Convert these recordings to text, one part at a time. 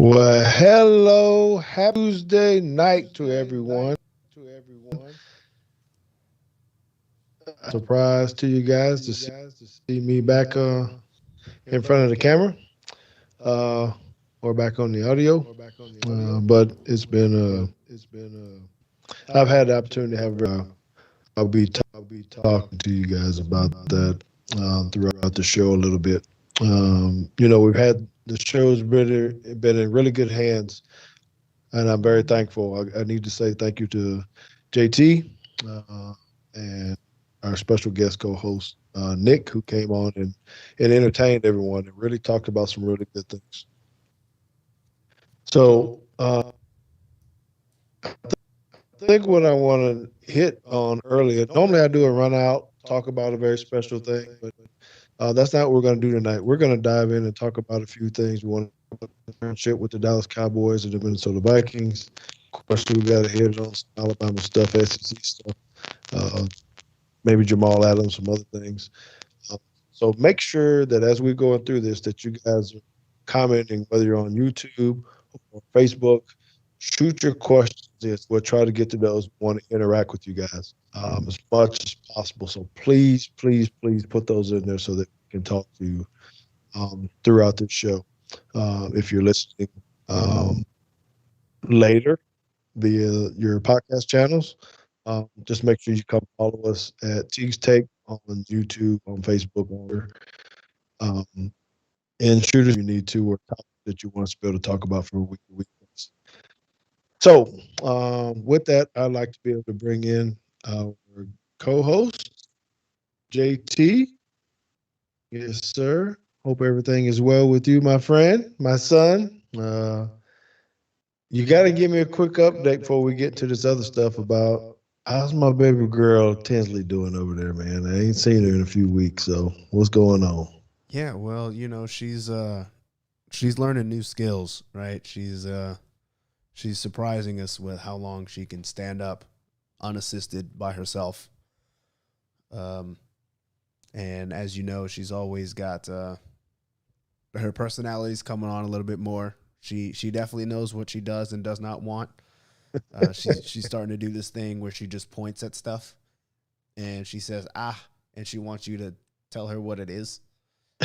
Well, hello, happy Tuesday night to everyone. Surprise to you guys to see me back in front of the camera uh, or back on the audio. But I've had the opportunity to have, I'll be talking to you guys about that throughout the show a little bit. We've had the show's really been in really good hands, and I'm very thankful. I need to say thank you to JT uh, and our special guest co-host Nick, who came on and entertained everyone and really talked about some really good things. So I think what I want to hit on earlier. Normally, I do a run out, talk about a very special thing, but that's not what we're going to do tonight. We're going to dive in and talk about a few things. We want to partnership with the Dallas Cowboys and the Minnesota Vikings. Of course, we got to hit on some Alabama stuff, SEC stuff, uh, maybe Jamal Adams, some other things. Uh, so make sure that as we're going through this, that you guys are commenting, whether you're on YouTube or Facebook. Shoot your questions. Yes, we'll try to get to those. We want to interact with you guys as much as possible. So please, please, please put those in there so that we can talk to you throughout the show. If you're listening um, later via your podcast channels, just make sure you come follow us at Teague's Take on YouTube, on Facebook, um, and shoot us if you need to, or topics that you want us to be able to talk about for a week to week. So, with that, I'd like to be able to bring in our co-host, JT. Yes, sir. Hope everything is well with you, my friend, my son. You got to give me a quick update before we get to this other stuff about how's my baby girl Tinsley doing over there, man. I ain't seen her in a few weeks, so what's going on? Yeah, well, she's learning new skills, right? She's surprising us with how long she can stand up unassisted by herself. Um and as you know, she's always got her personality's coming on a little bit more. She definitely knows what she does and does not want. She's starting to do this thing where she just points at stuff and she says and she wants you to tell her what it is.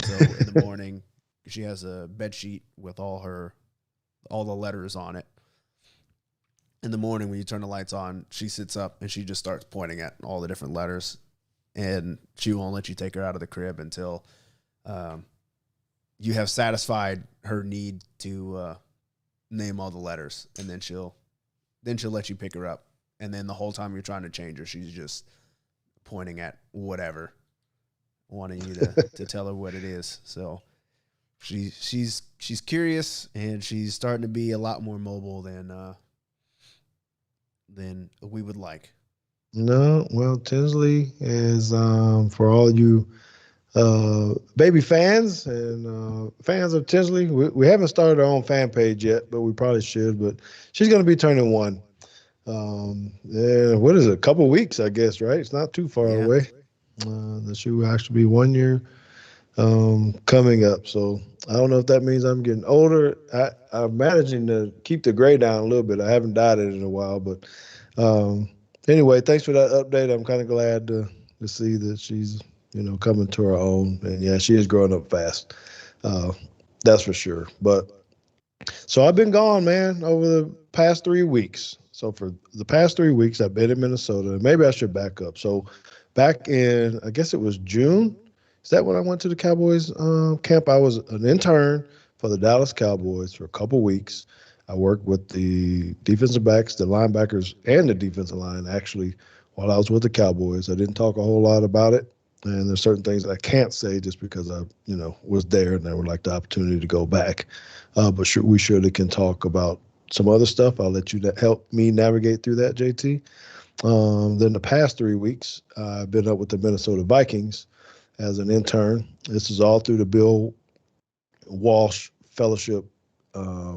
So in the morning, she has a bed sheet with all the letters on it. In the morning, when you turn the lights on, she sits up and she just starts pointing at all the different letters, and she won't let you take her out of the crib until um, you have satisfied her need to name all the letters, and then she'll let you pick her up. And then the whole time you're trying to change her, she's just pointing at whatever, wanting you to tell her what it is. So she's curious, and she's starting to be a lot more mobile than we would like. No, well, Tinsley is for all you baby fans and fans of Tinsley. We haven't started our own fan page yet, but we probably should. But she's going to be turning one. Yeah, what is it? A couple weeks, I guess, right? It's not too far Yeah. away. She will actually be 1 year coming up. So I don't know if that means I'm getting older. I'm managing to keep the gray down a little bit. I haven't dyed it in a while, but um, anyway, thanks for that update. I'm kind of glad to see that she's coming to her own, and yeah, she is growing up fast. Uh, that's for sure. But so I've been gone, man, over the past 3 weeks. So for the past 3 weeks, I've been in Minnesota. Maybe I should back up. So back in, I guess it was June. Is that when I went to the Cowboys camp? I was an intern for the Dallas Cowboys for a couple weeks. I worked with the defensive backs, the linebackers, and the defensive line actually while I was with the Cowboys. I didn't talk a whole lot about it, and there's certain things I can't say just because I, was there and I would like the opportunity to go back. But sure, we surely can talk about some other stuff. I'll let you help me navigate through that, JT. Then the past 3 weeks, I've been up with the Minnesota Vikings as an intern. This is all through the Bill Walsh Fellowship uh,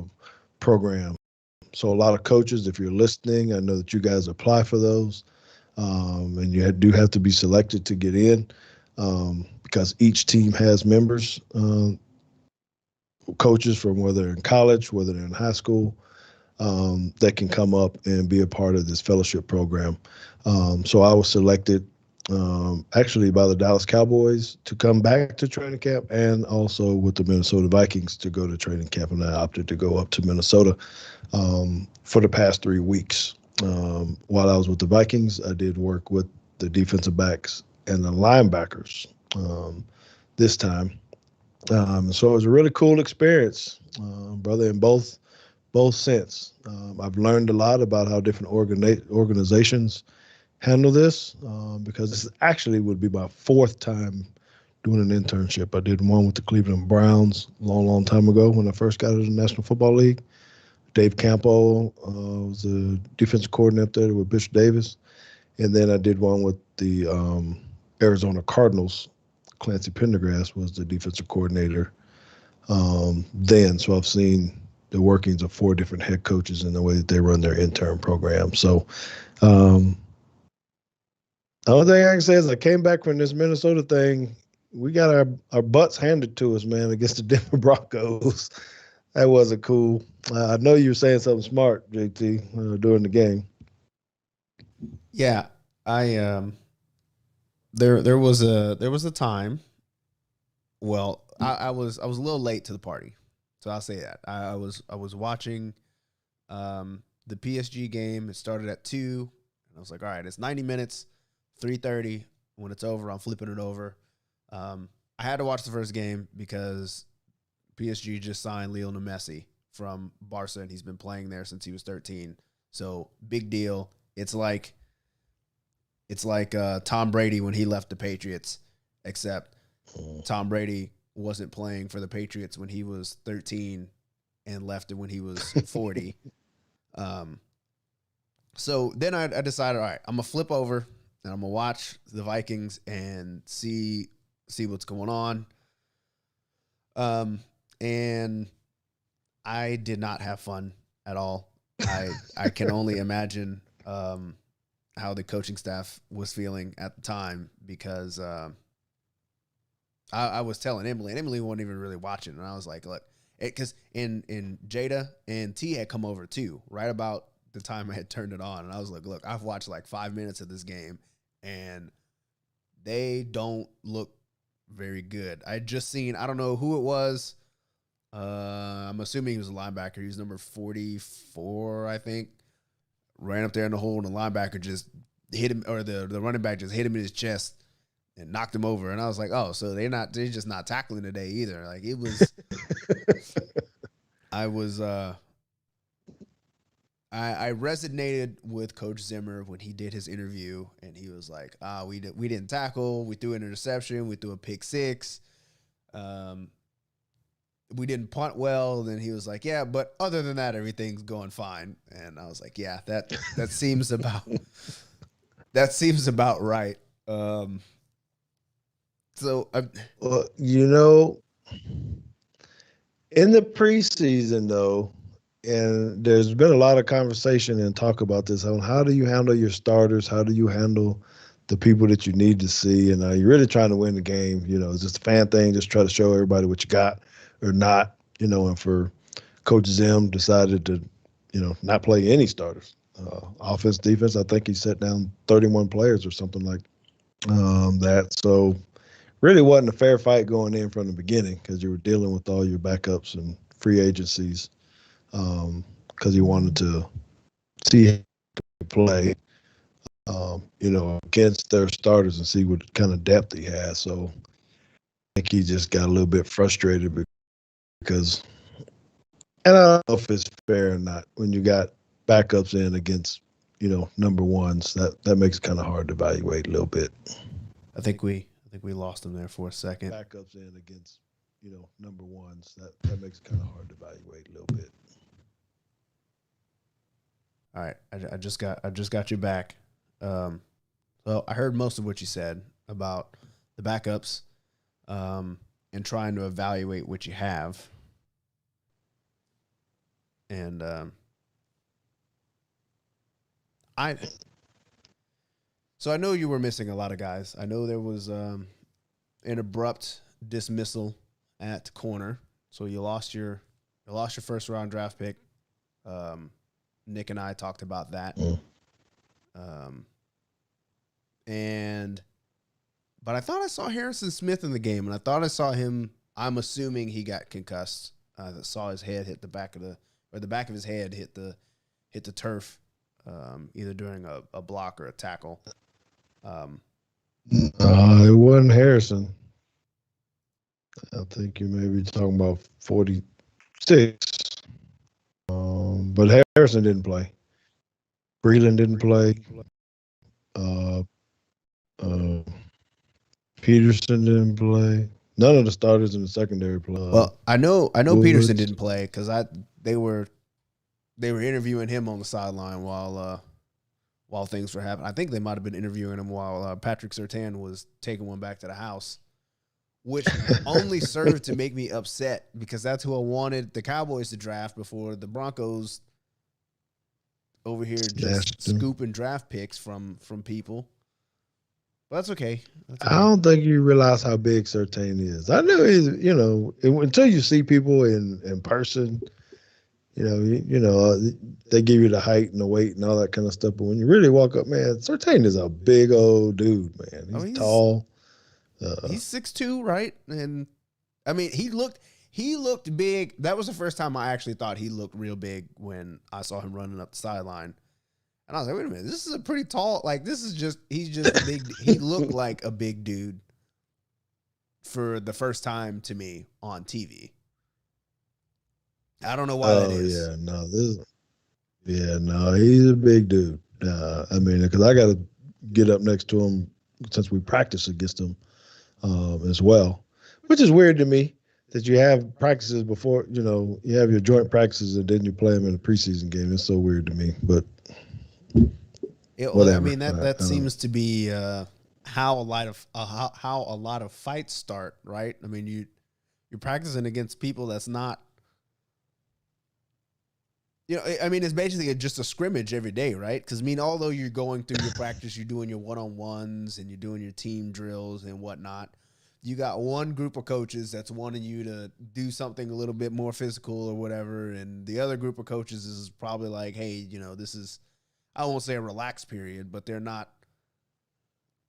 program. So a lot of coaches, if you're listening, I know that you guys apply for those, and you do have to be selected to get in because each team has members coaches from whether in college, whether they're in high school, that can come up and be a part of this fellowship program. So I was selected actually by the Dallas Cowboys to come back to training camp, and also with the Minnesota Vikings to go to training camp. And I opted to go up to Minnesota for the past 3 weeks. While I was with the Vikings, I did work with the defensive backs and the linebackers this time. So it was a really cool experience, brother, in both sense. I've learned a lot about how different organizations handle this because this actually would be my fourth time doing an internship. I did one with the Cleveland Browns a long, long time ago when I first got into the National Football League. Dave Campo was the defensive coordinator there with Bishop Davis. And then I did one with the Arizona Cardinals. Clancy Pendergrass was the defensive coordinator then. So I've seen the workings of four different head coaches and the way that they run their intern program. So um, the only thing I can say is I came back from this Minnesota thing. We got our butts handed to us, man, against the Denver Broncos. That wasn't cool. I know you were saying something smart, JT, during the game. Yeah, I there was a time. Well, I was a little late to the party, so I'll say that I was watching the PSG game. It started at 2, and I was like, all right, it's 90 minutes, 3:30. When it's over, I'm flipping it over. I had to watch the first game because PSG just signed Lionel Messi from Barca, and he's been playing there since he was 13. So big deal. It's like Tom Brady when he left the Patriots, except Tom Brady wasn't playing for the Patriots when he was 13 and left it when he was 40. Um, so then I decided, all right, I'm gonna flip over and I'm gonna watch the Vikings and see what's going on. And I did not have fun at all. I can only imagine how the coaching staff was feeling at the time because I was telling Emily, and Emily wasn't even really watching, and I was like, look, because in Jada and T had come over too, right about the time I had turned it on, and I was like, look, I've watched like 5 minutes of this game, and they don't look very good. I had just seen, I don't know who it was. I'm assuming he was a linebacker. He was number 44, I think. Ran up there in the hole, and the linebacker just hit him, or the running back just hit him in his chest and knocked him over. And I was like, oh, so they're just not tackling today either. Like it was, I was, I resonated with Coach Zimmer when he did his interview, and he was like, we didn't tackle, we threw an interception, we threw a pick six, um, we didn't punt well. Then he was like, yeah, but other than that, everything's going fine. And I was like, yeah, that seems about right. Um, so Well, in the preseason, though, and there's been a lot of conversation and talk about this on how do you handle your starters? How do you handle the people that you need to see? And you're really trying to win the game. It's just a fan thing, just try to show everybody what you got or not. And for Coach Zim decided to, not play any starters. Offense, defense, I think he set down 31 players or something like that. So really wasn't a fair fight going in from the beginning because you were dealing with all your backups and free agencies because he wanted to see him play, against their starters and see what kind of depth he has. So I think he just got a little bit frustrated because, and I don't know if it's fair or not, when you got backups in against, number ones, that makes it kind of hard to evaluate a little bit. I think we lost him there for a second. Backups in against, number ones, that makes it kind of hard to evaluate a little bit. All right, I just got you back. Um, well, I heard most of what you said about the backups, and trying to evaluate what you have. And I so I know you were missing a lot of guys. I know there was an abrupt dismissal at corner. So you lost your first round draft pick. Um, Nick and I talked about that. Mm. Um, and but I thought I saw Harrison Smith in the game, and I thought I saw him. I'm assuming he got concussed. That saw his head hit the back of the back of his head hit the turf, either during a block or a tackle. Um, It wasn't Harrison. I think you may be talking about 46. But Harrison didn't play. Breland didn't play. Uh, uh, Peterson didn't play. None of the starters in the secondary played. well, I know Peterson Woods. didn't play because they were they were interviewing him on the sideline while things were happening. I think they might have been interviewing him while Patrick Surtain was taking one back to the house, which only served to make me upset because that's who I wanted the Cowboys to draft before the Broncos over here just Snatched him. scooping draft picks from people. But that's okay. That's I okay. don't think you realize how big Sertain is. I knew he's, until you see people in person, they give you the height and the weight and all that kind of stuff. But when you really walk up, man, Sertain is a big old dude, man. Oh, He's he's tall. Uh, he's 6'2", right? And I mean, he looked big. That was the first time I actually thought he looked real big when I saw him running up the sideline. And I was like, wait a minute, this is a pretty tall, like he's just a big, he looked like a big dude for the first time to me on TV. I don't know why that oh is. yeah, no, he's a big dude. I mean, because I got to get up next to him since we practice against him as well, which is weird to me that you have practices before, you have your joint practices and then you play them in a preseason game. It's so weird to me, but I whatever. mean I that don't. seems to be how a lot of fights start, right? I mean you're practicing against people that's not, I mean, it's basically just a scrimmage every day, right? Because I mean, although you're going through your practice, you're doing your one-on-ones and you're doing your team drills and whatnot. You got one group of coaches that's wanting you to do something a little bit more physical or whatever, and the other group of coaches is probably like, hey, this is, I won't say a relaxed period, but they're not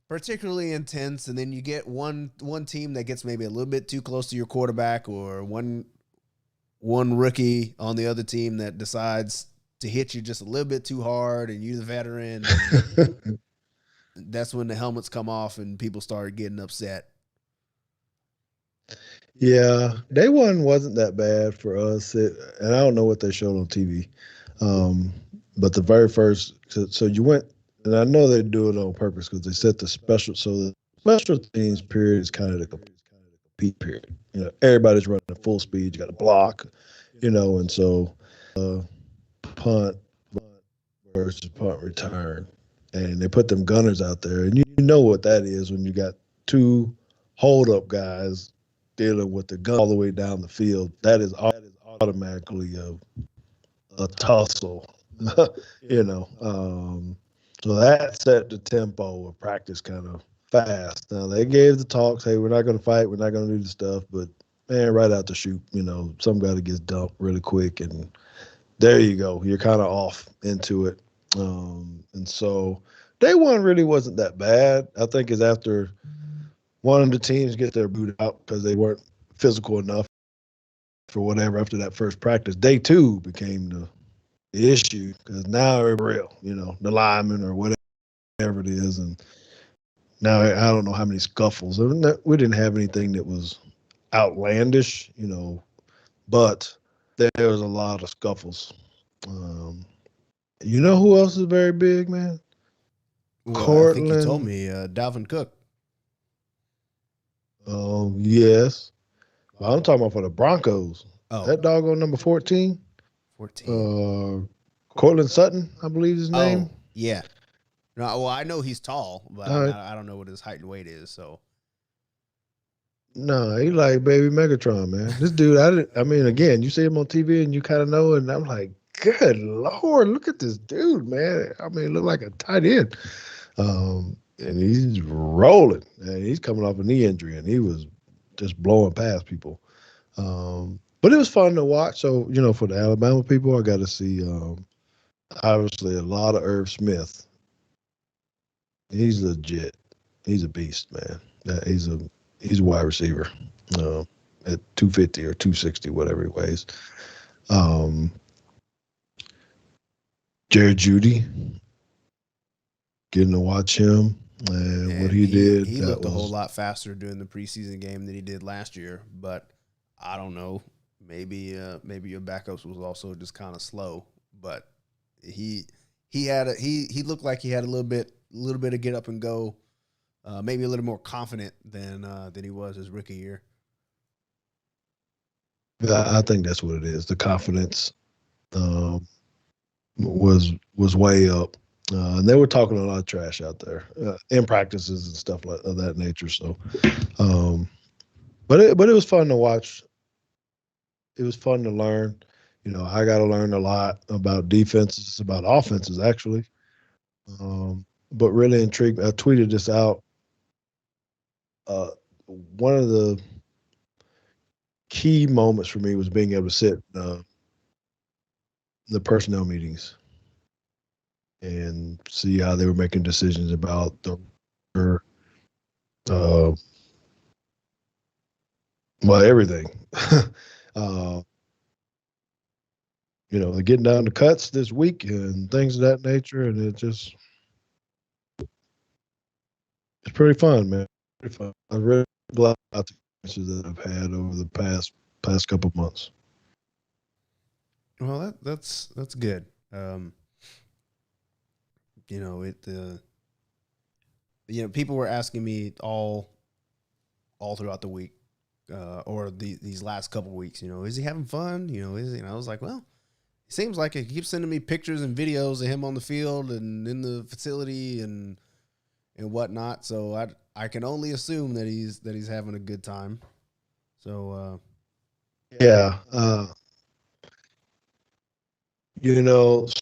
particularly intense. And then you get one team that gets maybe a little bit too close to your quarterback, or one rookie on the other team that decides to hit you just a little bit too hard, and you're the veteran, and that's when the helmets come off and people start getting upset. Yeah, day one wasn't that bad for us, and I don't know what they showed on TV, um, but the very first, so you went, and I know they do it on purpose because they set the special. So the special teams period is kind of the compete period. Everybody's running at full speed. You got to block, and so punt versus punt return, and they put them gunners out there, and you know what that is when you got two hold up guys dealing with the gun all the way down the field. That is automatically a tussle, you know. So that set the tempo of practice kind of fast. Now they gave the talks, hey, we're not going to fight, we're not going to do the stuff, but man, right out the chute, some guy that gets dumped really quick, and there you go. You're kind of off into it. And so day one really wasn't that bad. I think is after one of the teams get their boot out because they weren't physical enough for whatever after that first practice. Day two became the issue because now it's real, the lineman or whatever it is. And now I don't know how many scuffles. We didn't have anything that was outlandish, but there was a lot of scuffles. Um, you know who else is very big, man? Well, I think you told Cortland. me Dalvin Cook. Yes. But I'm talking about for the Broncos. Oh, That dog on number 14, 14. uh, Cortland Sutton, I believe his name. Oh, yeah. No, well, I know he's tall, but All right. I don't know what his height and weight is. So, No, he like baby Megatron, man. This dude, I mean, again, you see him on TV and you kind of know, and I'm like, good Lord, look at this dude, man. I mean, look like a tight end. And he's rolling, and he's coming off a knee injury, and he was just blowing past people. Um, But it was fun to watch. So for the Alabama people, I got to see obviously a lot of Irv Smith. He's legit. He's a beast, man. He's a wide receiver uh, at 250 or 260, whatever he weighs. Um, Jared Judy, getting to watch him and what And he did. he That looked a whole was lot faster during the preseason game than he did last year. But I don't know. Maybe your backups was also just kind of slow. But he he looked like he had a little bit of get up and go. Maybe a little more confident than he was his rookie year. I think that's what it is. The confidence um, was way up. And they were talking a lot of trash out there in practices and stuff like of that nature. So, um, but it was fun to watch. It was fun to learn. I got to learn a lot about defenses, about offenses actually. But really intrigued. I tweeted this out. Uh, One of the key moments for me was being able to sit the personnel meetings and see how they were making decisions about uh, well, everything. uh, they're getting down to cuts this week and things of that nature, and it's pretty fun, man. Pretty fun. I'm really glad about the experiences that I've had over the past couple of months. Well, that's good. You know it. People were asking me all throughout the week, or these last couple weeks. Is he having fun? Is he? And I was like, well, it seems like it. He keeps sending me pictures and videos of him on the field and in the facility and whatnot. So I can only assume that he's having a good time. So Yeah.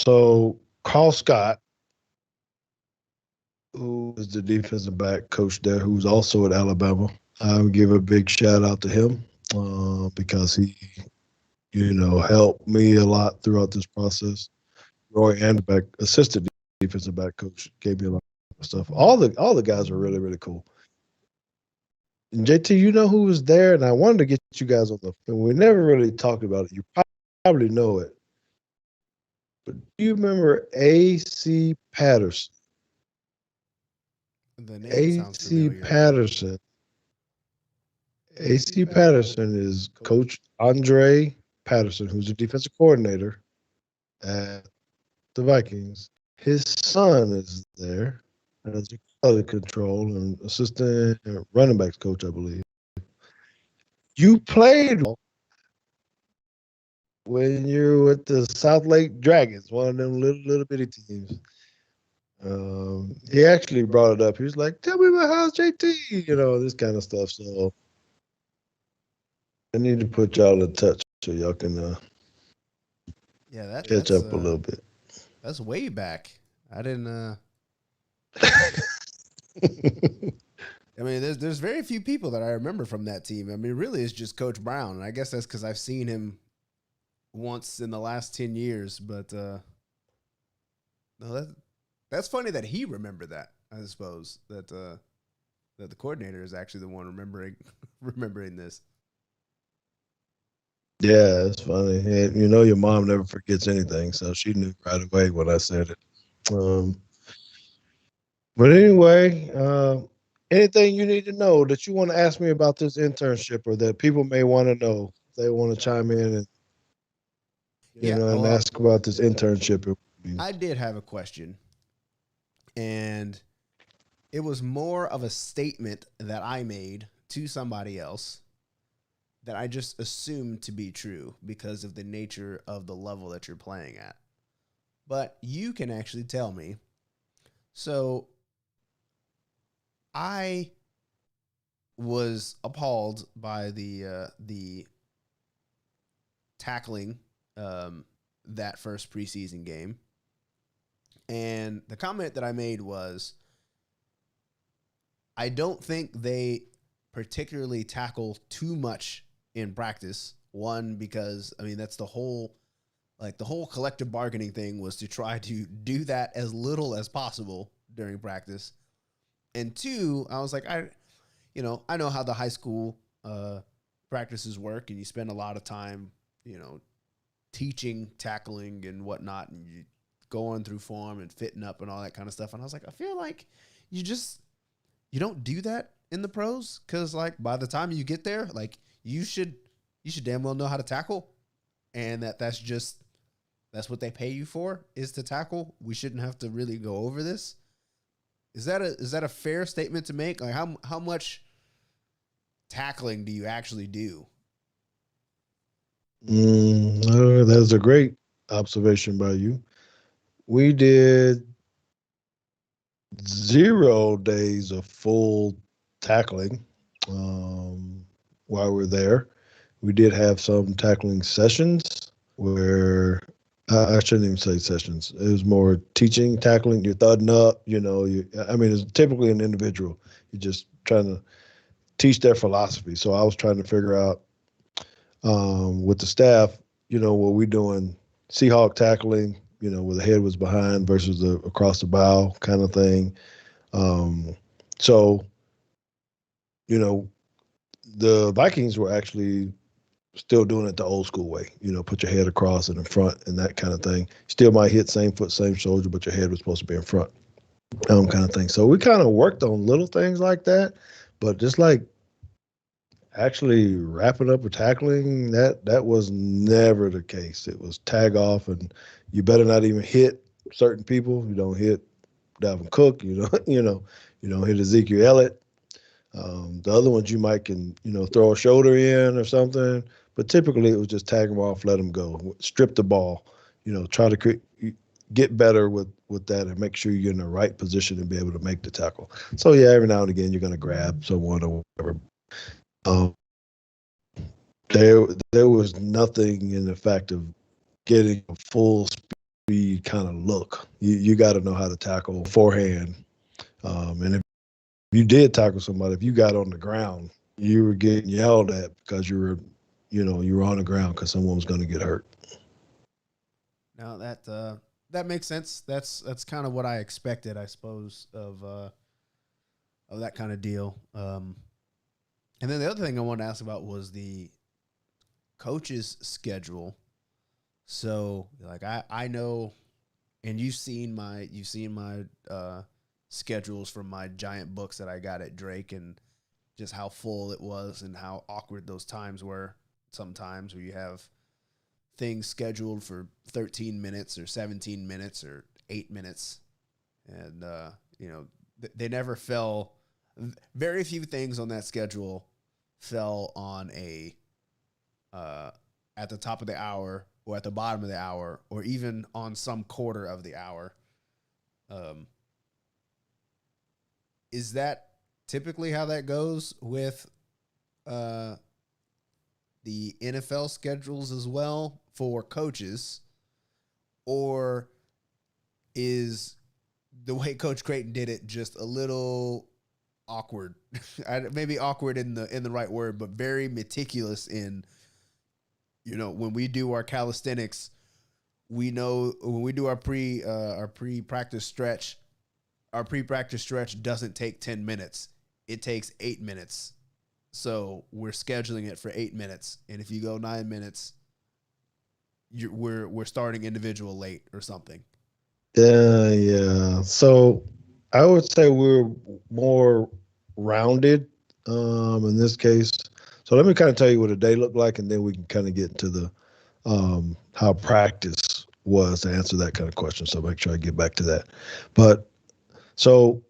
So Carl Scott, who is the defensive back coach there, who's also at Alabama, I would give a big shout out to him because he, helped me a lot throughout this process. Roy Anderbeck, assistant defensive back coach, gave me a lot of stuff. All the guys were really really cool. And JT, you know who was there, and I wanted to get you guys on the. And we never really talked about it. You probably know it, but do you remember A.C. Patterson? the name sounds A.C. familiar. Patterson. A.C. Patterson is Coach Andre Patterson, who's the defensive coordinator at the Vikings. His son is there as a quality control and assistant running backs coach, I believe. You played when you were with the South Lake Dragons, one of them little bitty teams. He actually brought it up. He was like, "Tell me about how's JT," this kind of stuff. So I need to put y'all in touch so y'all can Yeah, that catch that's up a uh little bit. that's way back. I didn't. I mean, there's very few people that I remember from that team. I mean, really, it's just Coach Brown, and I guess that's because I've seen him once in the last 10 years. But no, that's funny that he remembered that. I suppose that the coordinator is actually the one remembering remembering this. Yeah, it's funny. And your mom never forgets anything, so she knew right away when I said it. Um, but anyway, anything you need to know that you want to ask me about this internship or that people may want to know, if they want to chime in and Yeah, and well, ask about this internship. I did have a question, and it was more of a statement that I made to somebody else that I just assumed to be true because of the nature of the level that you're playing at. But you can actually tell me. So I was appalled by the tackling that first preseason game, and the comment that I made was, I don't think they particularly tackle too much in practice One, because I mean that's the whole, like the whole collective bargaining thing was to try to do that as little as possible during practice. And two, I was like, I know how the high school practices work, and you spend a lot of time, you know, teaching tackling and whatnot, and you going through form and fitting up and all that kind of stuff. And I was like, I feel like you just you don't do that in the pros, because like by the time you get there, like you should damn well know how to tackle, and that's what they pay you for, is to tackle. We shouldn't have to really go over this. Is that a fair statement to make? Like how much tackling do you actually do? That's a great observation by you. We did 0 days of full tackling while we're there. We did have some tackling sessions where I shouldn't even say sessions. It was more teaching, tackling. You're thudding up. I mean, it's typically an individual. You're just trying to teach their philosophy. So I was trying to figure out with the staff, were we doing Seahawk tackling, where the head was behind versus the across the bow kind of thing. Um, so, you know, the Vikings were actually still doing it the old school way, put your head across and in front and that kind of thing. Still might hit same foot, same shoulder, but your head was supposed to be in front, kind of thing. So we kind of worked on little things like that, but just like actually wrapping up or tackling, that was never the case. It was tag off, and you better not even hit certain people. You don't hit Dalvin Cook. You don't hit Ezekiel Elliott. The other ones you might can throw a shoulder in or something, but typically it was just tag them off, let them go, strip the ball. Try to get better with that and make sure you're in the right position and be able to make the tackle. So yeah, every now and again you're gonna grab someone or whatever. Um, there was nothing in the fact of getting a full speed kind of look. You got to know how to tackle forehand. And if you did tackle somebody, if you got on the ground, you were getting yelled at because you were on the ground because someone was going to get hurt. Now that makes sense. That's kind of what I expected, I suppose, of that kind of deal. And then the other thing I wanted to ask about was the coach's schedule. So like I know, and you've seen my schedules from my giant books that I got at Drake, and just how full it was and how awkward those times were sometimes, where you have things scheduled for 13 minutes or 17 minutes or 8 minutes. And, they never fell. Very few things on that schedule fell on at the top of the hour or at the bottom of the hour or even on some quarter of the hour. Um, is that typically how that goes with uh, the NFL schedules as well for coaches, or is the way Coach Creighton did it just a little awkward? Maybe awkward in the right word, but very meticulous in, when we do our calisthenics, we know when we do our pre-practice stretch, our pre-practice stretch doesn't take 10 minutes. It takes 8 minutes. So we're scheduling it for 8 minutes. And if you go 9 minutes, we're starting individual late or something. Yeah, yeah. So I would say we're more rounded in this case. So let me kind of tell you what a day looked like, and then we can kind of get into the how practice was to answer that kind of question. So make sure I get back to that. But so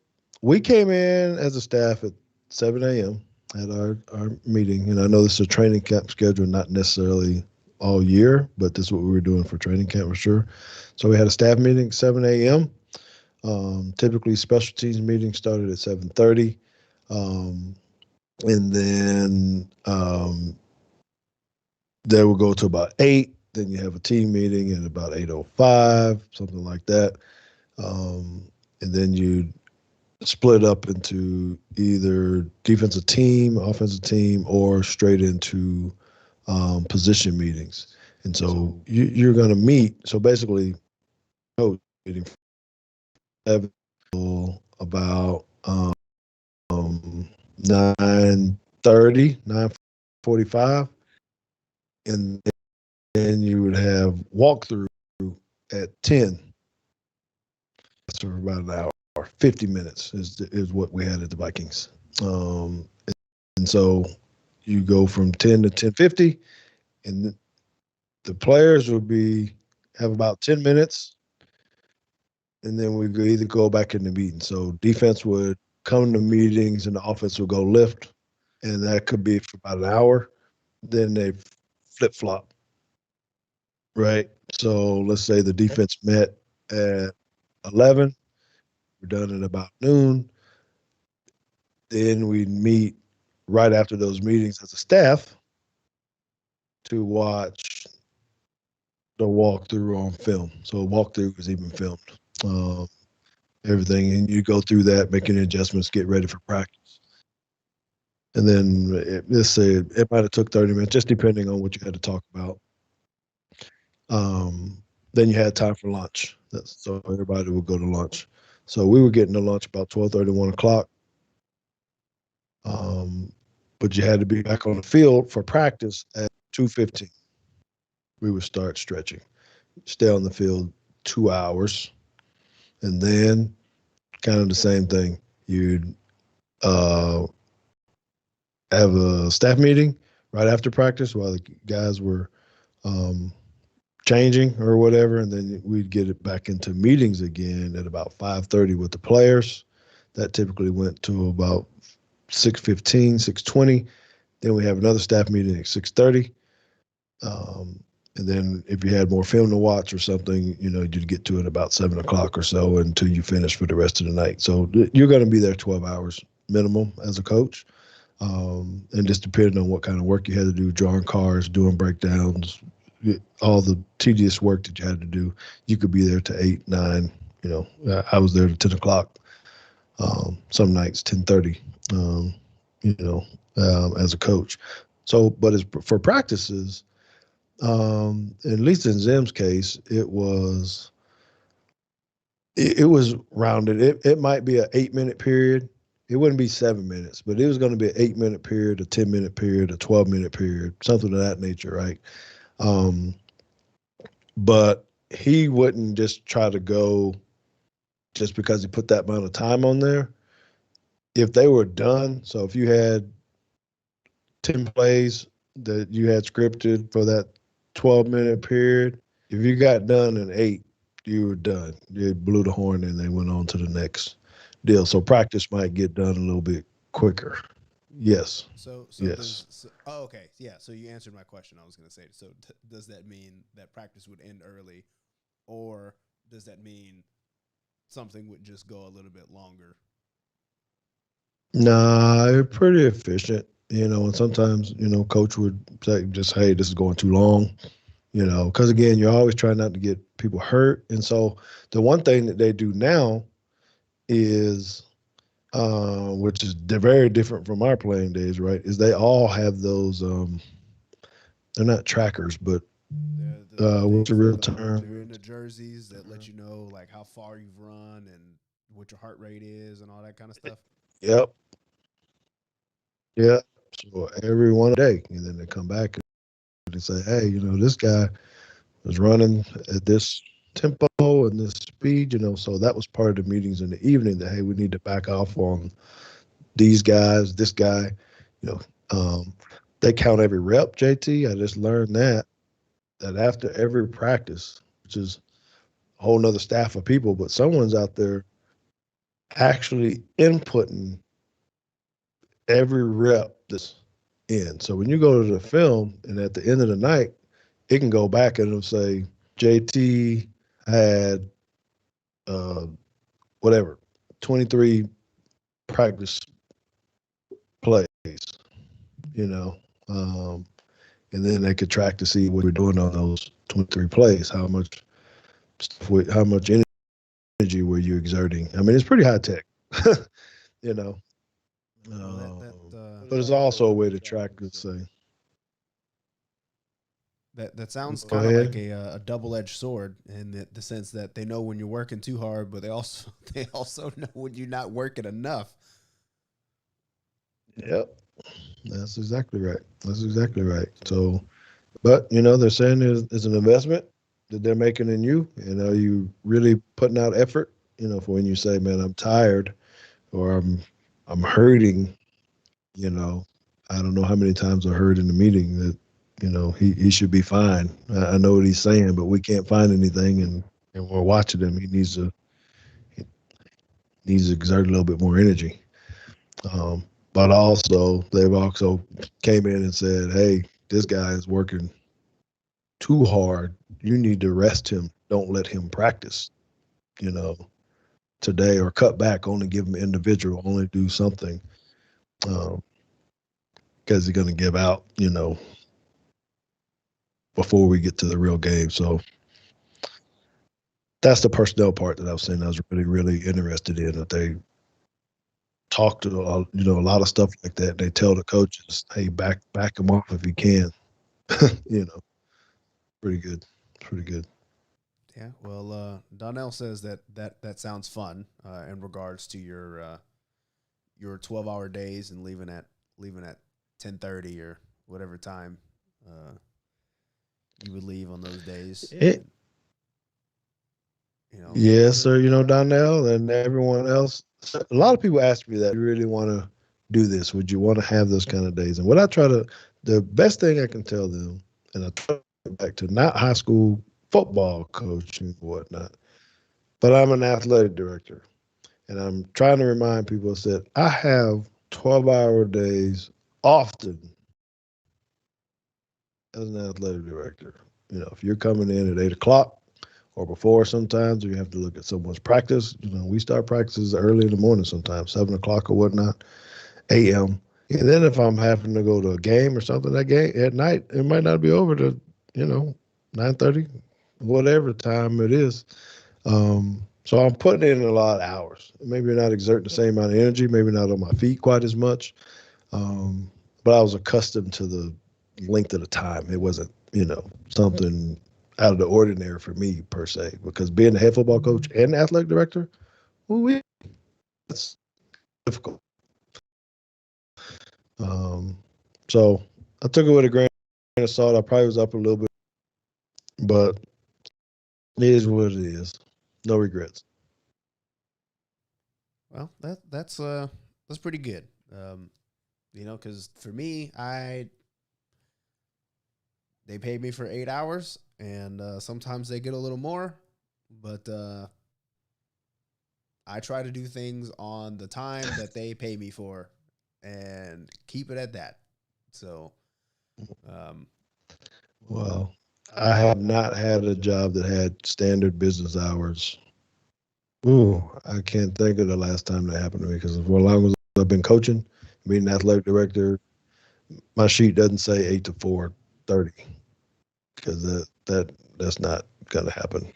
we came in as a staff at 7 a.m. at our meeting. And I know this is a training camp schedule, not necessarily all year, but this is what we were doing for training camp for sure. So we had a staff meeting at 7 a.m. Typically, special teams meeting started at 7:30. Um, and then they will go to about 8. Then you have a team meeting at about 8:05, something like that. And then you split up into either defensive team, offensive team, or straight into position meetings. And so you're going to meet. So basically, coach meeting about 9:30, 9:45, and then you would have walkthrough at 10. That's for about an hour. 50 minutes is what we had at the Vikings. Um, and so you go from 10 to 10:50, and the players will be have about 10 minutes, and then we could either go back in the meeting. So defense would come to meetings, and the offense would go lift, and that could be for about an hour. Then they flip flop, right? So let's say the defense met at 11. We're done at about noon. Then we meet right after those meetings as a staff to watch the walkthrough on film. So walkthrough is even filmed. Um, Everything, and you go through that, making adjustments, get ready for practice. And then let's say it might have took 30 minutes, just depending on what you had to talk about. Then you had time for lunch. So everybody would go to lunch. So we were getting to lunch about 12:30, 1 o'clock. Um, but you had to be back on the field for practice at 2:15. We would start stretching, stay on the field 2 hours, and then kind of the same thing. You'd uh, have a staff meeting right after practice while the guys were um, changing or whatever, and then we'd get it back into meetings again at about 5:30 with the players. That typically went to about 6:15, 6:20. Then we have another staff meeting at 6:30. Um, and then if you had more film to watch or something, you'd get to it about 7 o'clock or so until you finish for the rest of the night. So you're going to be there 12 hours minimum as a coach. And just depending on what kind of work you had to do, drawing cards, doing breakdowns, all the tedious work that you had to do, you could be there to 8, 9. I was there to 10 o'clock. Some nights 10:30. Um, as a coach. So, but as for practices, at least in Zim's case, it was rounded. It might be an 8-minute period. It wouldn't be 7 minutes, but it was going to be an 8-minute period, a 10-minute period, a 12-minute period, something of that nature, right? Um, but he wouldn't just try to go just because he put that amount of time on there. If they were done, so if you had 10 plays that you had scripted for that 12-minute period, if you got done in 8, you were done. You blew the horn and they went on to the next deal. So practice might get done a little bit quicker. Yes. So Yes. does oh, okay, yeah. So you answered my question. I was going to say. So does that mean that practice would end early, or does that mean something would just go a little bit longer? Nah, they're pretty efficient, and sometimes, coach would say just, hey, this is going too long, because again, you're always trying not to get people hurt. And so the one thing that they do now is which is they're very different from our playing days, right? Is they all have those. They're not trackers, but The what's the things real that term? they're in the jerseys that let you know like how far you've run and what your heart rate is and all that kind of stuff. Yep, yeah. So every one day, and then they come back and they say, hey, this guy was running at this tempo and this speed, So that was part of the meetings in the evening. That hey, we need to back off on these guys, this guy, you know. Um, they count every rep, JT. I just learned that after every practice, which is a whole nother staff of people, but someone's out there actually inputting every rep that's in. So when you go to the film and at the end of the night, it can go back and it'll say JT had whatever 23 practice plays, you know, um, and then they could track to see what we're doing on those 23 plays, how much energy were you exerting. I mean, it's pretty high tech, you know. Well, But it's also a way to track, let's say. That sounds Go kind of like ahead. a double edged sword in the sense that they know when you're working too hard, but they also they also know when you're not working enough. Yep, that's exactly right. That's exactly right. So So, but they're saying it's an investment that they're making in you, and are you really putting out effort? For when you say, "Man, I'm tired," or I'm hurting. You know, I don't know how many times I heard in the meeting that he should be fine. I know what he's saying, but we can't find anything, and we're watching him. He needs to exert a little bit more energy. But also, they've also came in and said, "Hey, this guy is working too hard. You need to rest him. Don't let him practice. You know, today or cut back. Only give him individual. Only do something because he's going to give out. Before we get to the real game." So that's the personnel part that I was saying I was really, really interested in. That they talk to a lot of stuff like that. They tell the coaches, "Hey, back him off if you can." you know, pretty good, pretty good. yeah, well, Donnell says that sounds fun in regards to your 12-hour days and leaving at 10:30 or whatever time uh, you would leave on those days, It, and you know, yes, sir. Donnell and everyone else. So a lot of people ask me that. Do you really want to do this? Would you want to have those kind of days? And what I try to, the best thing I can tell them, and I try to get back to not high school football coaching or whatnot, but I'm an athletic director. And I'm trying to remind people that I have 12-hour days often as an athletic director. If you're coming in at 8 o'clock or before, sometimes you have to look at someone's practice. We start practices early in the morning, sometimes 7 o'clock or whatnot, a.m. And then if I'm having to go to a game or something, that game at night, it might not be over to, 9:30, whatever time it is. So I'm putting in a lot of hours. Maybe not exerting the same amount of energy, maybe not on my feet quite as much. Um, but I was accustomed to the length of the time. It wasn't, something out of the ordinary for me per se. Because being a head football coach and athletic director, well, it's difficult. So I took it with a grain of salt. I probably was up a little bit, but it is what it is. No regrets. well, that's pretty good. Because for me, I they paid me for 8 hours, and sometimes they get a little more, but I try to do things on the time that they pay me for, and keep it at that. So, um, Well, I have not had a job that had standard business hours. Ooh, I can't think of the last time that happened to me because for as long as I've been coaching, being an athletic director, my sheet doesn't say 8 to 4:30 because that's not gonna happen.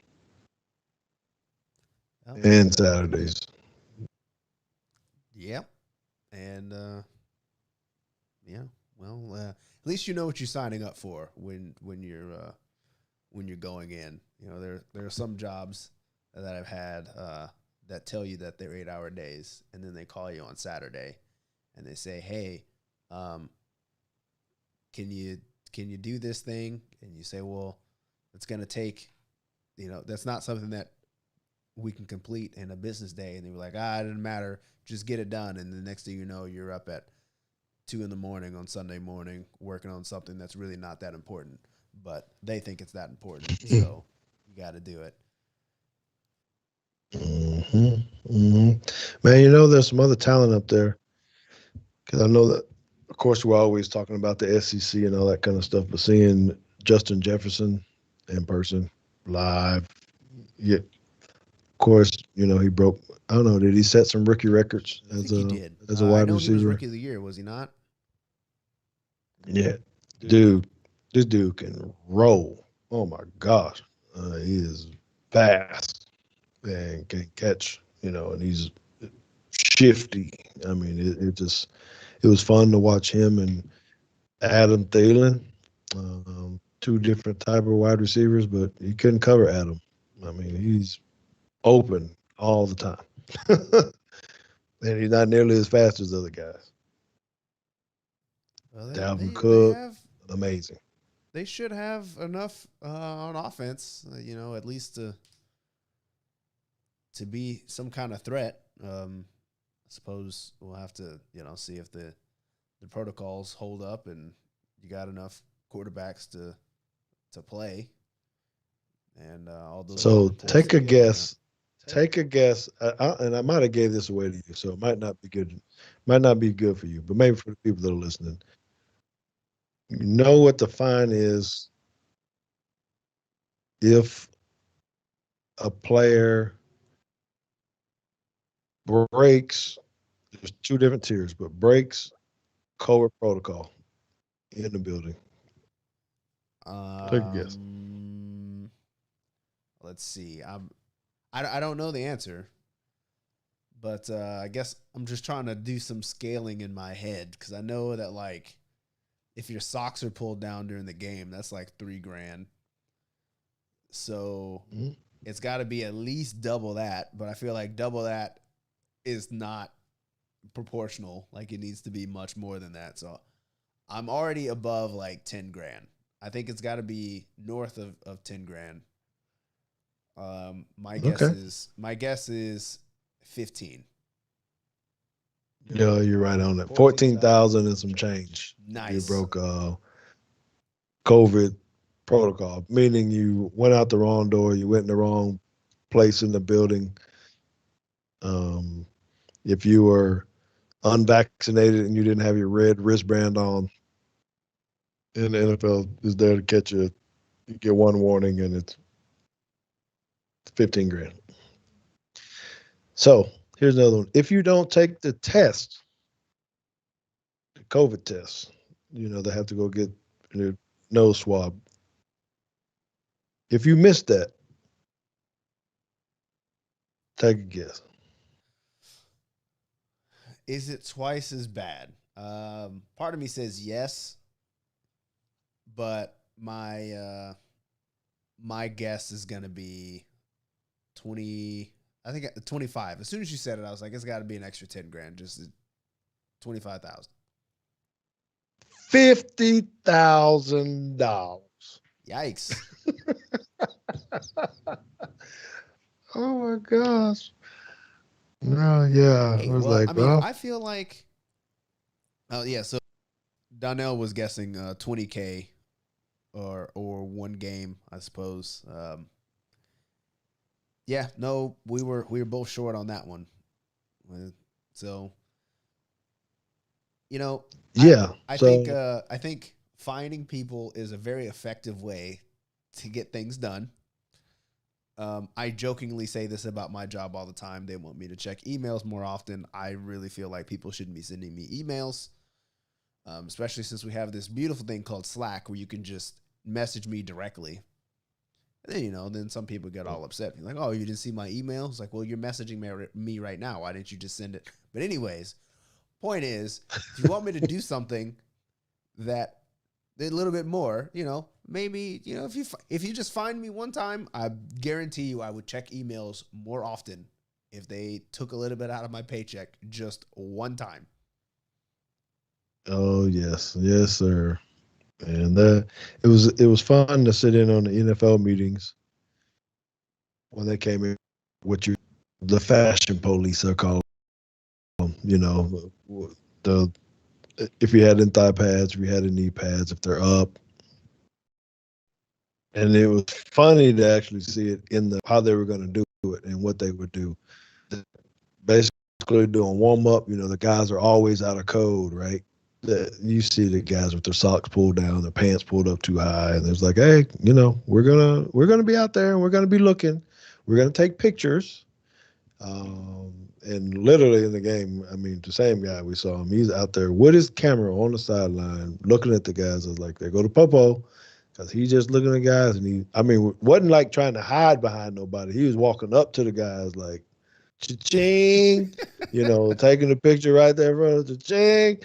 well, And Saturdays. yep, and yeah, well, at least you know what you're signing up for when you're going in. There are some jobs that I've had that tell you that they're 8 hour days, and then they call you on Saturday, and they say, "Hey, um, can you can you do this thing?" And you say, "Well, it's going to take, that's not something that we can complete in a business day." And they were like, "Ah, it doesn't matter, just get it done." And the next thing you know, you're up at 2 in the morning on Sunday morning working on something that's really not that important, but they think it's that important, so you got to do it. hmm hmm Man, there's some other talent up there because I know that, of course, we're always talking about the SEC and all that kind of stuff, but seeing Justin Jefferson in person, live, yeah, of course, he broke. I don't know. Did he set some rookie records I as think he a did. as a I wide know he was receiver? rookie of the year, was he not? Yeah, dude, this dude can roll. Oh my gosh, he is fast and can catch. And he's shifty. I mean, it was fun to watch him and Adam Thielen. two different type of wide receivers, but he couldn't cover Adam. I mean, he's open all the time, and he's not nearly as fast as other guys. Well, Dalvin they Cook, have amazing. they should have enough on offense, at least to be some kind of threat. I suppose we'll have to, see if the protocols hold up and you got enough quarterbacks to play, and all those other So reports take that a are coming out. guess. Take a guess, and I might have gave this away to you, so it might not be good. Might not be good for you, but maybe for the people that are listening, you know what the fine is if a player breaks. There's two different tiers, but breaks COVID protocol in the building. Take a guess. Um, let's see. I don't know the answer, but I guess I'm just trying to do some scaling in my head because I know that like if your socks are pulled down during the game, that's like $3,000. So Mhm. it's got to be at least double that. But I feel like double that is not proportional. Like it needs to be much more than that. So I'm already above like 10 grand. I think it's got to be north of 10 grand. Okay. My guess is 15. Yeah, you're right on that. 14,000 and some change if you Nice. broke COVID protocol, meaning you went out the wrong door, you went in the wrong place in the building. Um, if you were unvaccinated and you didn't have your red wristband on, and the NFL is there to catch you, you get one warning and it's 15 grand. So here's another one. If you don't take the test, the COVID test, they have to go get their nose swab. If you miss that, take a guess. Is it twice as bad? Part of me says yes, but my guess is gonna be 20. I think 25. As soon as you said it, I was like, it's got to be an extra 10 grand, just 25,000. $50,000. Yikes! Oh my gosh. No, yeah. I Hey, was well, I like, mean, well, I feel like, oh yeah. So Donnell was guessing 20K or one game, I suppose. Yeah, no, we were both short on that one. So you know, I yeah. I think So, I think finding people is a very effective way to get things done. I jokingly say this about my job all the time. They want me to check emails more often. I really feel like people shouldn't be sending me emails, especially since we have this beautiful thing called Slack where you can just message me directly. And then, then some people get all upset. You're like, oh, you didn't see my email? It's like, well, you're messaging me right now. Why didn't you just send it? But, anyways, point is, if you want me to do something that a little bit more, maybe, if you just find me one time, I guarantee you I would check emails more often if they took a little bit out of my paycheck just one time. oh yes, yes, sir. And it was fun to sit in on the NFL meetings when they came in. What you the fashion police are called. The if you had in thigh pads, if you had in knee pads, if they're up, and it was funny to actually see it in the how they were going to do it and what they would do. Basically, doing warm up. The guys are always out of code, right? You see the guys with their socks pulled down, their pants pulled up too high, and it's like, hey, we're gonna be out there and we're gonna be looking, we're gonna take pictures. And literally in the game, I mean, the same guy we saw him, he's out there with his camera on the sideline, looking at the guys. I was like, there go to Popo, because he's just looking at guys, and I mean, wasn't like trying to hide behind nobody. He was walking up to the guys like, cha-ching, taking the picture right there in front of the cha-ching.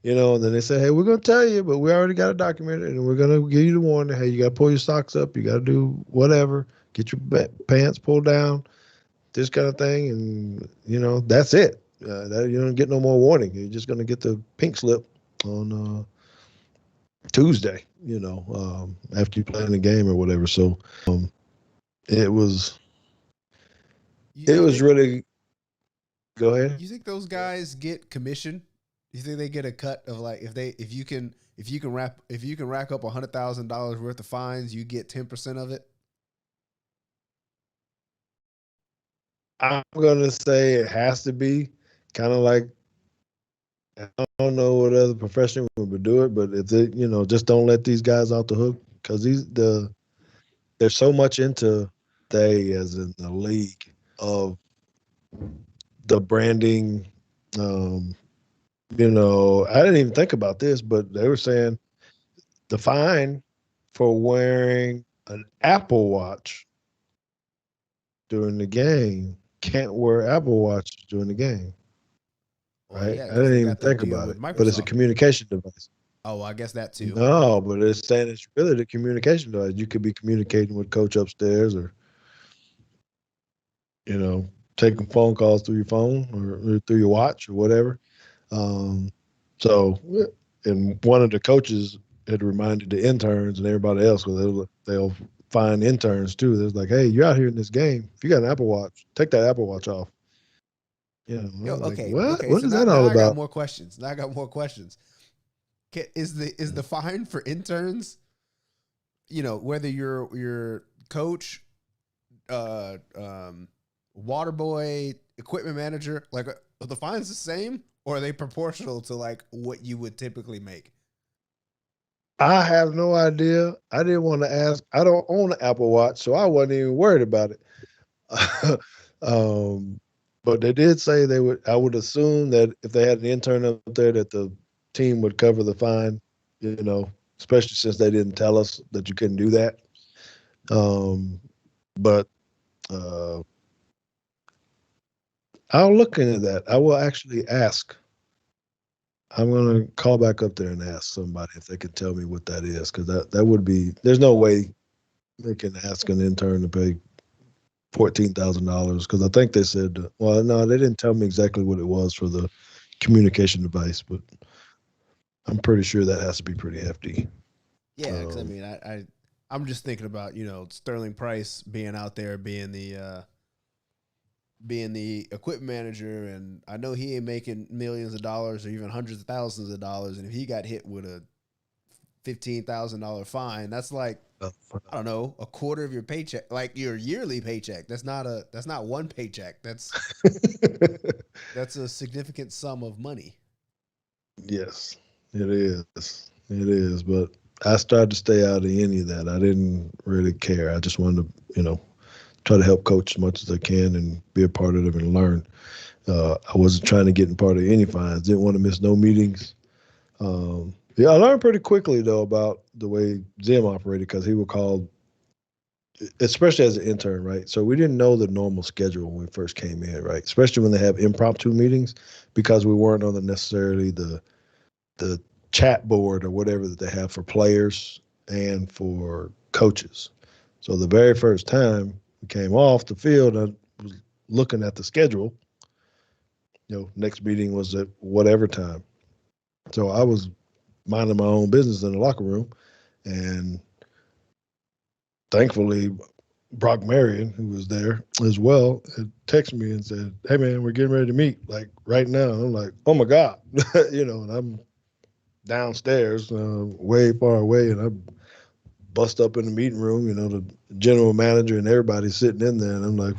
And then they say, hey, we're gonna tell you, but we already got it documented, and we're gonna give you the warning. Hey, you gotta pull your socks up, you gotta do whatever, get your pants pulled down, this kind of thing, and that's it. That you don't get no more warning. You're just gonna get the pink slip on Tuesday. After you play in the game or whatever. So it was it You was think really. Go ahead. you think those guys get commission? You think they get a cut of like if you can rack up $100,000 worth of fines, you get 10% of it? I'm gonna say it has to be kind of like, I don't know what other profession would do it, but if they, just don't let these guys off the hook because they're so much into they as in the league of the branding. Um, I didn't even think about this, but they were saying the fine for wearing an Apple Watch during the game can't wear Apple Watches during the game. Well, Right? yeah, I because didn't they even got the think deal about with it, but it's a Microsoft. communication device. Oh, I guess that too. No, but it's saying it's really the communication device. You could be communicating with coach upstairs, or you know, taking phone calls through your phone or through your watch or whatever. Um, so, and one of the coaches had reminded the interns and everybody else, because they'll find interns too. There's like, hey, you're out here in this game. If you got an Apple Watch, take that Apple Watch off. Yo, I'm like, okay, what? okay. What So is now, that now all I got about? more questions. Now I got more questions. Is the fine for interns? Whether you're coach, water boy, equipment manager, like are the fines the same, or are they proportional to like what you would typically make? I have no idea. I didn't want to ask. I don't own an Apple Watch, so I wasn't even worried about it. um, but they did say they would. I would assume that if they had an intern up there, that the team would cover the fine. You know, especially since they didn't tell us that you couldn't do that. Um, but uh, I'll look into that. I will actually ask. I'm gonna call back up there and ask somebody if they can tell me what that is, because that would be. There's no way they can ask an intern to pay $14,000, because I think they said. Well, no, they didn't tell me exactly what it was for the communication device, but I'm pretty sure that has to be pretty hefty. Yeah, because I Um, mean, I'm just thinking about Sterling Price being out there being the equipment manager, and I know he ain't making millions of dollars or even hundreds of thousands of dollars, and if he got hit with a $15,000 fine, that's like I don't know, a quarter of your paycheck, like your yearly paycheck. That's not one paycheck. That's a significant sum of money. yes, it is. It is. But I started to stay out of any of that. I didn't really care. I just wanted to, try to help coach as much as I can and be a part of it and learn. I wasn't trying to get in part of any fines. Didn't want to miss no meetings. Yeah, I learned pretty quickly though about the way Zim operated, because he would call, especially as an intern, right? So we didn't know the normal schedule when we first came in, right? Especially when they have impromptu meetings, because we weren't on necessarily the chat board or whatever that they have for players and for coaches. So the very first time we came off the field, I was looking at the schedule. Next meeting was at whatever time. So I was minding my own business in the locker room, and thankfully Brock Marion, who was there as well, had texted me and said, "Hey man, we're getting ready to meet like right now." And I'm like, "Oh my god," and I'm downstairs, way far away, and I bust up in the meeting room. The general manager and everybody sitting in there, and I'm like,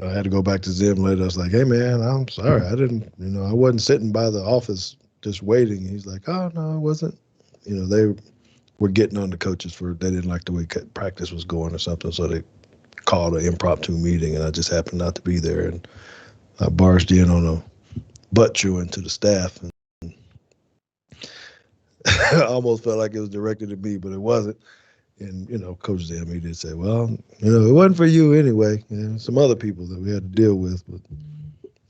I had to go back to Zim later. I was like, "Hey man, I'm sorry, I didn't, I wasn't sitting by the office just waiting." He's like, "Oh no, I wasn't." They were getting on the coaches for they didn't like the way practice was going or something, so they called an impromptu meeting, and I just happened not to be there, and I barged in on a butt chewing to the staff, and I almost felt like it was directed at me, but it wasn't. And Coach Zim, he did say, "Well, it wasn't for you anyway. Some other people that we had to deal with." But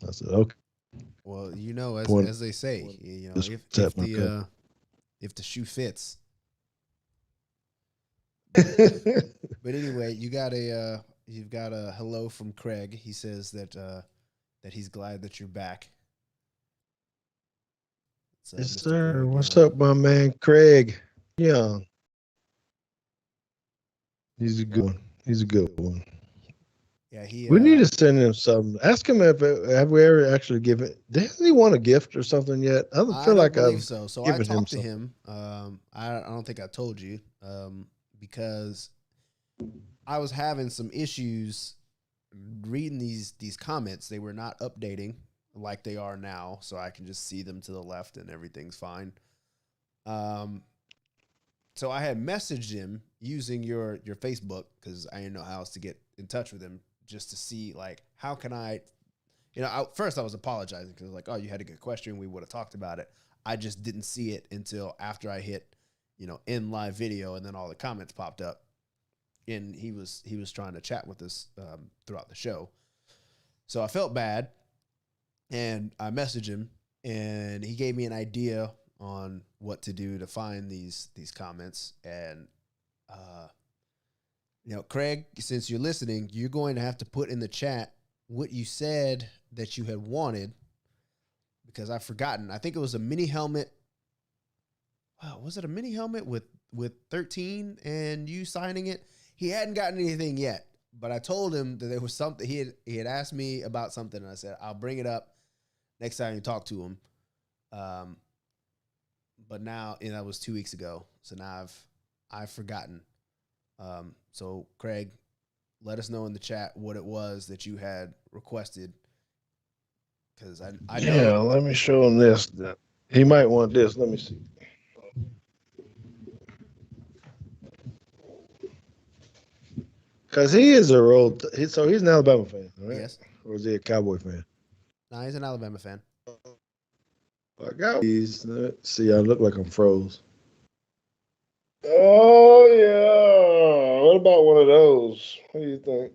I said, "Okay." Well, you know, Point as they say, you know, just set my cup. if the shoe fits. But anyway, you've got a hello from Craig. He says that he's glad that you're back. It's Yes, Mr. sir. Craig What's Young. up, my man Craig Young? He's a good one. He's a good one. Yeah, he We need to send him something. Ask him if have we ever actually given. Doesn't he want a gift or something yet? I don't I feel don't like believe I've so. So I given him talked to something. him. I don't think I told you because I was having some issues reading these comments. They were not updating like they are now, so I can just see them to the left and everything's fine. Um, so I had messaged him using your Facebook because I didn't know how else to get in touch with him just to see like how can I, first I was apologizing because like, oh, you had a good question, we would have talked about it. I just didn't see it until after I hit, in live video, and then all the comments popped up, and he was trying to chat with us throughout the show. So I felt bad, and I messaged him, and he gave me an idea on what to do to find these comments. And uh, Craig, since you're listening, you're going to have to put in the chat what you said that you had wanted because I've forgotten. I think it was a mini helmet. Wow, was it a mini helmet with 13 and you signing it? He hadn't gotten anything yet, but I told him that there was something he had asked me about something, and I said I'll bring it up next time you talk to him. Um, but now, that was 2 weeks ago, so now I've forgotten. So Craig, let us know in the chat what it was that you had requested, because I know. Yeah, let me show him this. He might want this. Let me see. Because he is a road. So he's an Alabama fan, right? Yes, Or is he a Cowboy fan? no, he's an Alabama fan. I got these. See, I look like I'm froze. Oh yeah. What about one of those? What do you think?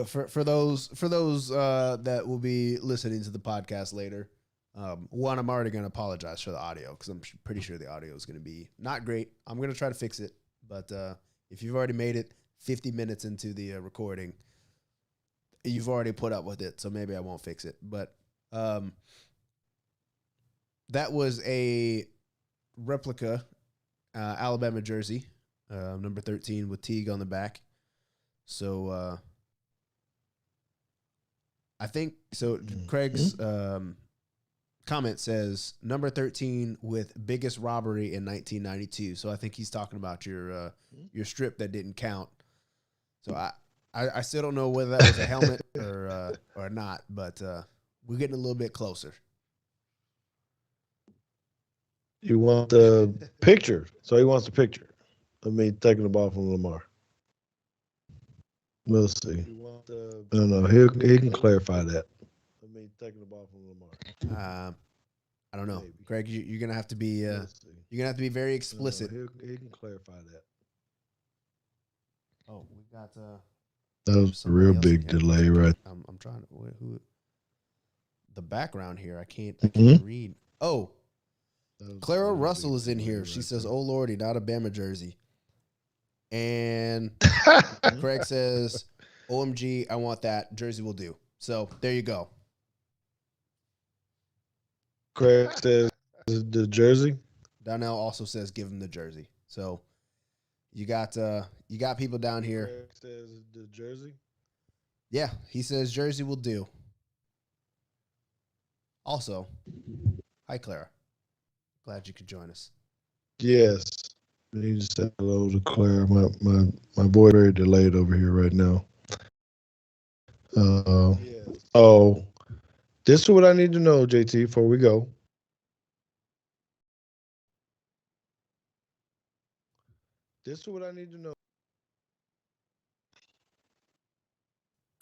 For those that will be listening to the podcast later, one, I'm already going to apologize for the audio because I'm pretty sure the audio is going to be not great. I'm going to try to fix it, but if you've already made it 50 minutes into the recording, you've already put up with it, so maybe I won't fix it. But um, that was a replica Alabama jersey, number 13 with Teague on the back. So I think so. Craig's comment says number 13 with biggest robbery in 1992. So I think he's talking about your strip that didn't count. So I still don't know whether that was a helmet or not, but we're getting a little bit closer. You want the picture. So he wants the picture of me taking the ball from Lamar. We'll see. I don't know. He can clarify that. I mean, taking the ball from Lamar. I don't know, Craig. You're gonna have to be very explicit. He can clarify that. Oh, we got That was a real somebody else in big here. One delay, second. right? I'm trying to who the background here. I can't Mm-hmm. read. Oh, Clara Russell is in here. She says, "Oh lordy, not a Bama jersey." And Craig says, "OMG, I want that jersey. Will do." So there you go. Craig says the jersey. Donnell also says, "Give him the jersey." So you got people down here. Craig says the jersey. Yeah, he says jersey will do. Also, hi Clara. Glad you could join us. Yes. I need to say hello to Claire. My boy very delayed over here right now. Oh, this is what I need to know, JT, before we go. This is what I need to know.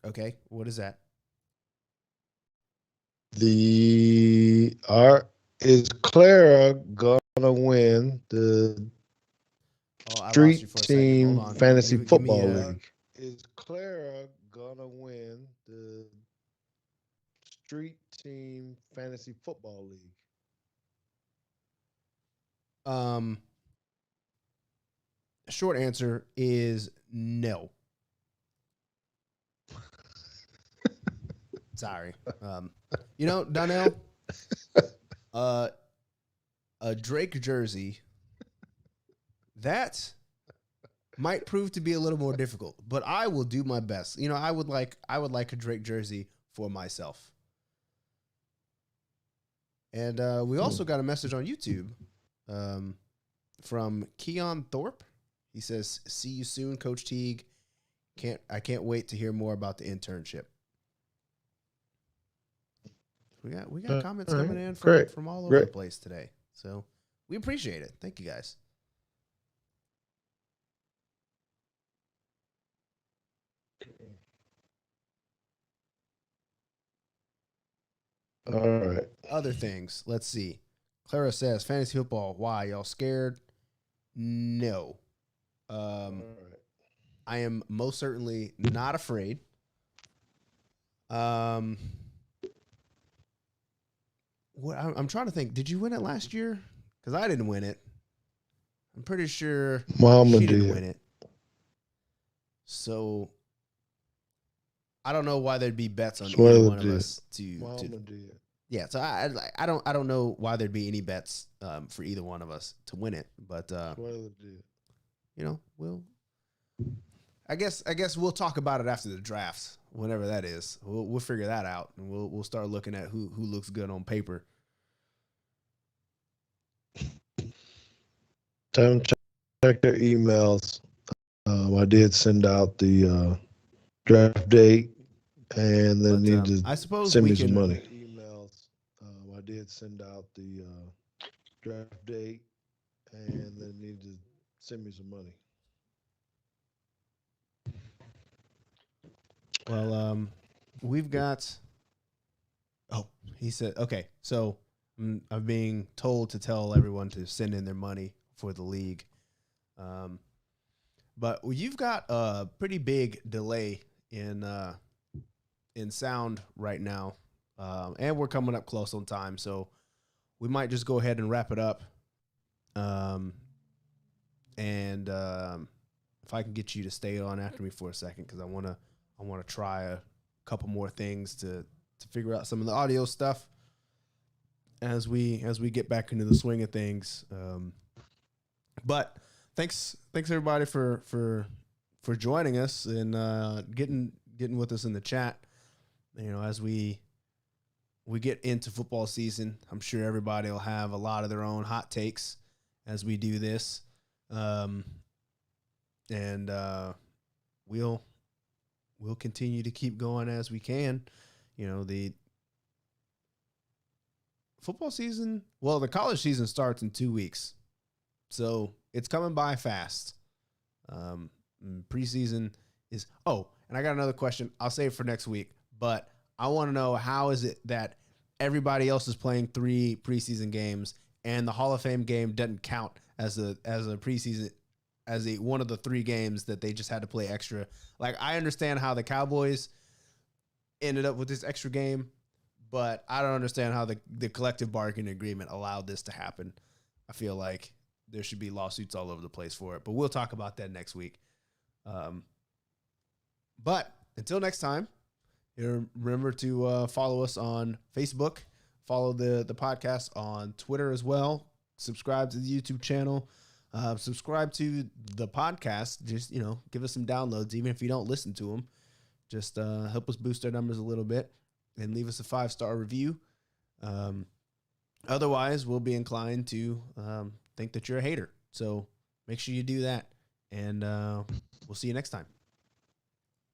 Okay, what is that? The art is Clara gonna win the Oh, I lost you Street for a second. Hold Team on. Fantasy Give me Football League? Is Clara gonna win the street team fantasy football league? Um, short answer is no. Sorry. Donnell, uh, a Drake jersey that might prove to be a little more difficult, but I will do my best. I would like a Drake jersey for myself. And we also got a message on YouTube from Keon Thorpe. He says, "See you soon, Coach Teague. I can't wait to hear more about the internship." We got comments All coming right. in Great. from all over the Great. place today. So we appreciate it. Thank you guys. All right. Other things. Let's see. Clara says, fantasy football. Why? Y'all scared? No. All right. I am most certainly not afraid. Um, I'm trying to think. Did you win it last year? Because I didn't win it. I'm pretty sure Mama she didn't did. win it. So I don't know why there'd be bets on either Sweller one of did. us to Mama did. yeah. So I don't know why there'd be any bets for either one of us to win it. But Sweller did. I guess we'll talk about it after the draft, whenever that is. We'll figure that out, and we'll start looking at who looks good on paper. Tell them check their emails. I did send out the draft date, and then But need to I suppose send we me some can. money. Emails. I did send out the draft date, and then need to send me some money. Well, we've got. Oh, he said. Okay, so I'm being told to tell everyone to send in their money for the league. But you've got a pretty big delay in sound right now, and we're coming up close on time, so we might just go ahead and wrap it up. And if I can get you to stay on after me for a second, because I wanna try a couple more things to figure out some of the audio stuff as we get back into the swing of things. But thanks everybody for joining us and getting with us in the chat. As we get into football season, I'm sure everybody will have a lot of their own hot takes as we do this. And we'll continue to keep going as we can. The football season, the college season starts in 2 weeks. So it's coming by fast. Preseason is, and I got another question. I'll save for next week, but I want to know, how is it that everybody else is playing 3 preseason games and the Hall of Fame game doesn't count as a preseason, as one of the 3 games that they just had to play extra? Like, I understand how the Cowboys ended up with this extra game, but I don't understand how the collective bargaining agreement allowed this to happen. I feel like there should be lawsuits all over the place for it, but we'll talk about that next week. But until next time, remember to follow us on Facebook, follow the podcast on Twitter as well, subscribe to the YouTube channel, subscribe to the podcast. Just, give us some downloads, even if you don't listen to them. Just help us boost our numbers a little bit and leave us a 5-star review. Otherwise, we'll be inclined to think that you're a hater. So make sure you do that, and we'll see you next time.